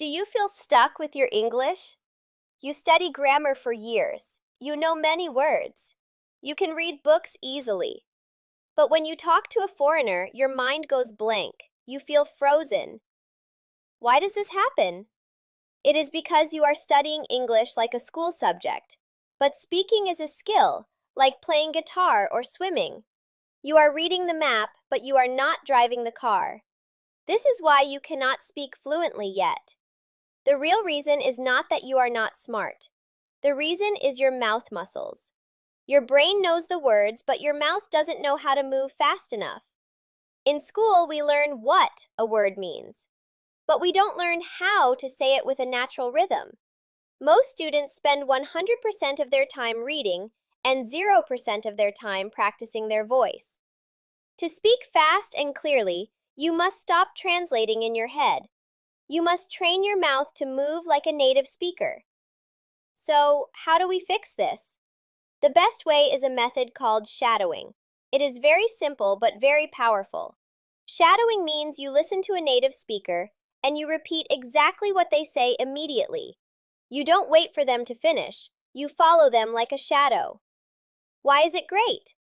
Do you feel stuck with your English? You study grammar for years. You know many words. You can read books easily. But when you talk to a foreigner, your mind goes blank. You feel frozen. Why does this happen? It is because you are studying English like a school subject. But speaking is a skill, like playing guitar or swimming. You are reading the map, but you are not driving the car. This is why you cannot speak fluently yet. The real reason is not that you are not smart. The reason is your mouth muscles. Your brain knows the words, but your mouth doesn't know how to move fast enough. In school, we learn what a word means, but we don't learn how to say it with a natural rhythm. Most students spend 100% of their time reading and 0% of their time practicing their voice. To speak fast and clearly, you must stop translating in your head. You must train your mouth to move like a native speaker. So, how do we fix this? The best way is a method called shadowing. It is very simple but very powerful. Shadowing means you listen to a native speaker and you repeat exactly what they say immediately. You don't wait for them to finish. You follow them like a shadow. Why is it great?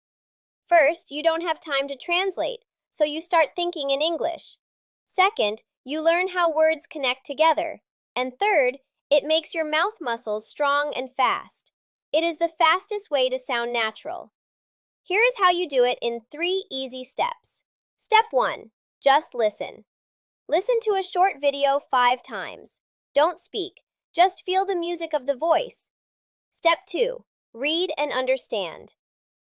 First, you don't have time to translate, so you start thinking in English. Second, you learn how words connect together. And third, it makes your mouth muscles strong and fast. It is the fastest way to sound natural. Here is how you do it in 3 easy steps. Step 1. Just listen. Listen to a short video 5 times. Don't speak. Just feel the music of the voice. Step 2. Read and understand.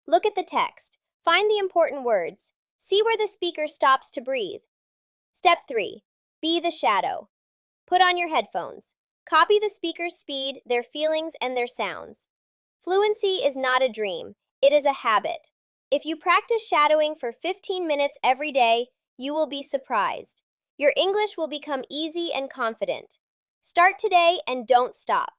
Look at the text. Find the important words. See where the speaker stops to breathe. Step 3. Be the shadow. Put on your headphones. Copy the speaker's speed, their feelings, and their sounds. Fluency is not a dream. It is a habit. If you practice shadowing for 15 minutes every day, you will be surprised. Your English will become easy and confident. Start today and don't stop.